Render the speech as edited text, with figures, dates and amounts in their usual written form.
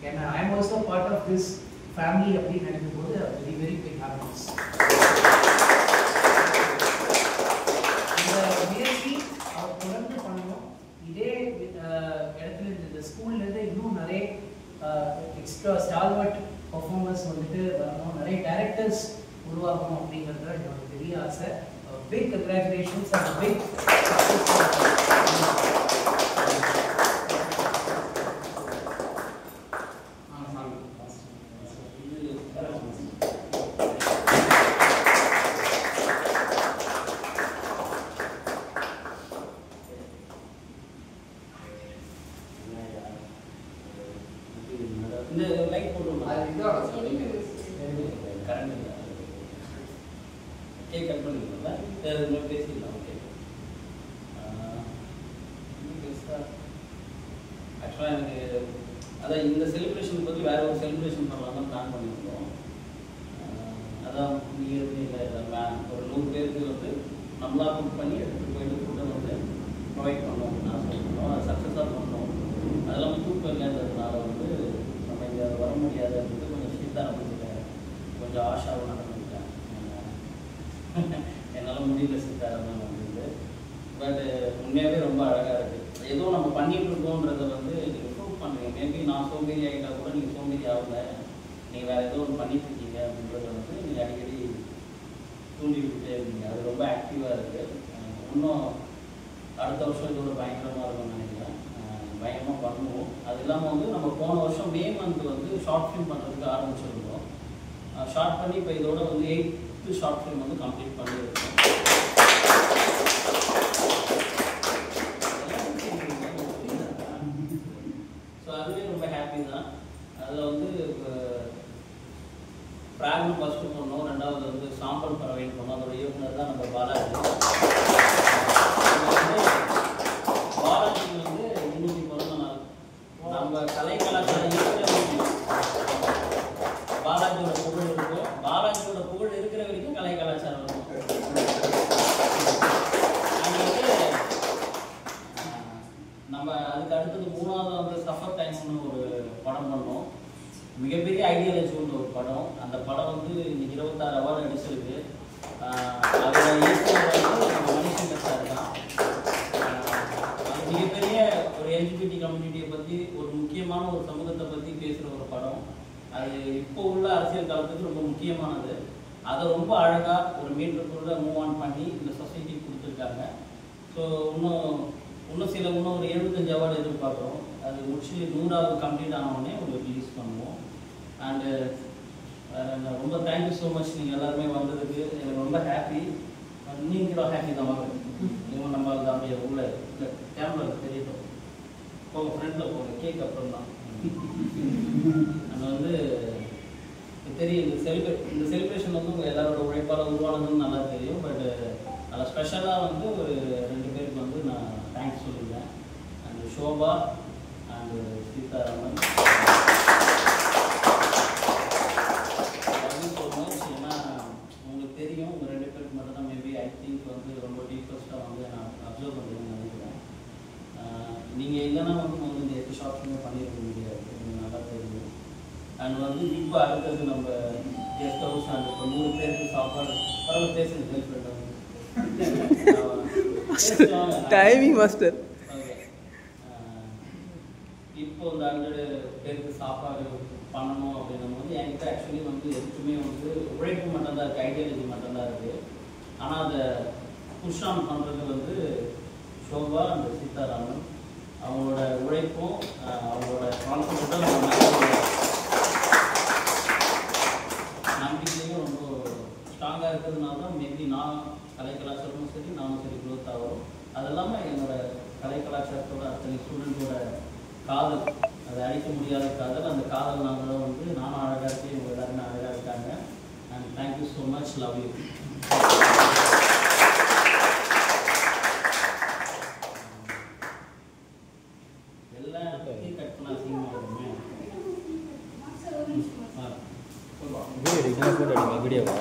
and I am also part of this family அப்படின்னு நினைக்கும்போது very very big happiness. இந்த முயற்சி அவர் தொடர்ந்து பண்ணணும். இதே இடத்துல இந்த ஸ்கூல்லேருந்து இன்னும் நிறைய எக்ஸ்ட்ரா ஸ்டால்வர்ட் பர்ஃபார்மர்ஸ் வந்துட்டு வரணும், நிறைய டைரக்டர்ஸ் உருவாகணும் அப்படிங்கிறது என்னோட பெரிய ஆசை. Big congratulations and big இந்த லைட் போடுறோம் அது இதான் கரண்ட் இல்லை கேக் கட் பண்ணிக்கோங்க இன்னும் பேசிக்கலாம். ஓகே ஆக்சுவலாக எனக்கு அதான் இந்த செலிப்ரேஷன் பற்றி வேறு ஒரு செலிப்ரேஷன் பண்ணலாம் தான் பிளான் பண்ணியிருந்தோம். அதான் நீங்கள் இல்லை ஒரு 100 பேருக்கு வந்து நம்மளா குக் பண்ணி எடுத்துகிட்டு போயிட்டு ஃபுட்டை வந்து ப்ரொவைட் பண்ணோம் நான் சொல்லியிருந்தோம். அது சக்ஸஸாக பண்ணோம். அதெல்லாம் தூக்கம் இல்லைன்றதுனால வந்து நம்ம இங்கே வர முடியாது அப்படின்ட்டு கொஞ்சம் சீட்டாக நடந்துக்கிட்டேன், கொஞ்சம் ஆஷாவும் நடந்துக்கிட்டேன். என்னால் முடியல சீட்டாக அப்படின்ட்டு. பட் உண்மையாகவே ரொம்ப அழகாக இருக்குது. ஏதோ நம்ம பண்ணிகிட்டு இருக்கோன்றதை வந்து நீங்கள் ப்ரூவ் பண்ணுறீங்க. மேபி நான் சோம்பேறி ஆகிட்டா கூட நீங்கள் சோம்பேறி ஆகல, நீங்கள் வேறு ஏதோ ஒன்று பண்ணிட்டுருக்கீங்க அப்படின்றத வந்து நீங்கள் அடிக்கடி தூண்டி விட்டுட்டே இருக்கீங்க. அது ரொம்ப ஆக்டிவாக இருக்குது. இன்னும் அடுத்த வருஷம் இதோட பயங்கரமாக இருக்கும்னு நினைக்கிறேன். பயங்கரமாக பண்ணுவோம். அது இல்லாமல் வந்து நம்ம போன வருஷம் மே மந்த் வந்து ஷார்ட் ஃபிலிம் பண்ணுறதுக்கு ஆரம்பிச்சிருந்தோம். ஷார்ட் பண்ணி இப்போ இதோட வந்து 8th ஷார்ட் ஃபிலிம் வந்து கம்ப்ளீட் பண்ணியிருக்கோம். ஸோ அதுவே ரொம்ப ஹாப்பி தான். அதில் வந்து பிராக்னம் ஃபஸ்ட்டு பண்ணோம், 2வது வந்து சாம்பல் பறவைன்னு பண்ணோம். அதோட இயக்குனர் தான் நம்ம பாலாஜி. பாலாஜி வந்து 300 பிறந்த நாள். நம்ம கலை கலாச்சாரம் பாலாஜியோட புகழ் இருக்கும். பாலாஜியோட புகழ் இருக்கிற வரைக்கும் கலை கலாச்சாரம் இருக்கும். நம்ம அதுக்கு அடுத்தது 3வது வந்து சஃபர் டைம்னு ஒரு படம் பண்ணோம். மிகப்பெரிய ஐடியாலஜி உள்ள ஒரு படம். அந்த படம் வந்து இன்னைக்கு 26 அவார்டு அடிச்சிருக்கு. அதோட இயக்குனர் வந்து மணிசங்கர் சார் தான். அது மிகப்பெரிய ஒரு எல்ஜிபிடி கம்யூனிட்டியை பற்றி, ஒரு முக்கியமான ஒரு சமூகத்தை பற்றி பேசுகிற ஒரு படம். அது இப்போ உள்ள அரசியல் காலத்துக்கு ரொம்ப முக்கியமானது. அதை ரொம்ப அழகாக ஒரு மீட்டருக்குள்ள மூவ் ஆன் பண்ணி இந்த சொசைட்டிக்கு கொடுத்துருக்காங்க. ஸோ இன்னும் ஒரு 75 அவார்டு எதிர்பார்க்குறோம். அது முடிச்சு 100வது கம்ப்ளீட் ஆனவுடனே ஒரு ரிலீஸ் பண்ணுவோம். அண்டு ரொம்ப தேங்க்யூ ஸோ மச் நீங்கள் எல்லாருமே வந்ததுக்கு. எனக்கு ரொம்ப ஹாப்பி. நீங்களும் ஹாப்பி தான். வாங்க இவங்க நம்ம தான் அப்படியே உள்ள கேமரா தெரியட்டும். போங்க ஃப்ரெண்டில் போங்க. கேக் அப்புறம் தான் நம்ம வந்து தெரியும். இந்த செலிப்ரேஷன் வந்து உங்கள் எல்லாரோட உழைப்பால் உருவானதுன்னு நல்லா தெரியும். பட் அதில் ஸ்பெஷலாக வந்து ஒரு 2 பேருக்கு வந்து நான் தேங்க்ஸ் சொல்லியிருந்தேன். And Shobha and Sitaraman. ஏன்னா உங்களுக்கு தெரியும், உங்கள் 2 பேருக்கு மட்டும் தான் மேபி ஐ திங்க் வந்து ரொம்ப டீப்பஸ்ட்டாக வந்து நான் அப்சர்வ் பண்ணுறேன்னு நினைக்கிறேன். நீங்கள் இல்லைன்னா வந்து இந்த 8 ஷாப்ஸுமே பண்ணியிருக்க முடியாது. நல்லா தெரியும். அண்ட் வந்து இப்போ அடுத்தது நம்ம கெஸ்ட் ஹவுஸ் அண்ட் இப்போ 100 பேருக்கு சாப்பாடு பரவாயில்ல பேசுங்க. ஹெல்ப் பண்ணுறாங்க டைமிங் மாஸ்டர். ஓகே, இப்போ இந்த 100 பேருக்கு சாப்பாடு பண்ணணும் அப்படின்னும் போது என்கிட்ட ஆக்சுவலி வந்து எதுக்குமே வந்து உழைப்பு மட்டும்தான் இருக்குது, ஐடியாலஜி மட்டும்தான் இருக்குது. ஆனால் அதை புஷ் ஆன் பண்ணுறது வந்து ஷோபா அண்ட் சீதாராமன். அவங்களோட உழைப்பும் அவங்களோட கான்ஃபிடென்ட்டும் நம்பிக்கையும் ரொம்ப ஸ்ட்ராங்காக இருக்கிறதுனால தான் மேபி நான் கலை கலாச்சாரமும் சரி நானும் சரி க்ரோத் ஆகும். அது இல்லாமல் என்னோட கலை கலாச்சாரத்தோட அத்தனை ஸ்டூடெண்ட்டோட காதல், அதை அழிக்க முடியாத காதல். அந்த காதல் நாங்களும் வந்து நானும் அழகாக இருக்கேன், இவங்க எல்லாருமே அழகாக இருக்காங்க. And thank you so much. Love you. எல்லாம் கட் பண்ண அசிங்கமாக இருக்குமே. வீடியோ எடுக்கலாம், ஃபோட்டோ எடுக்கலாம், வீடியோவா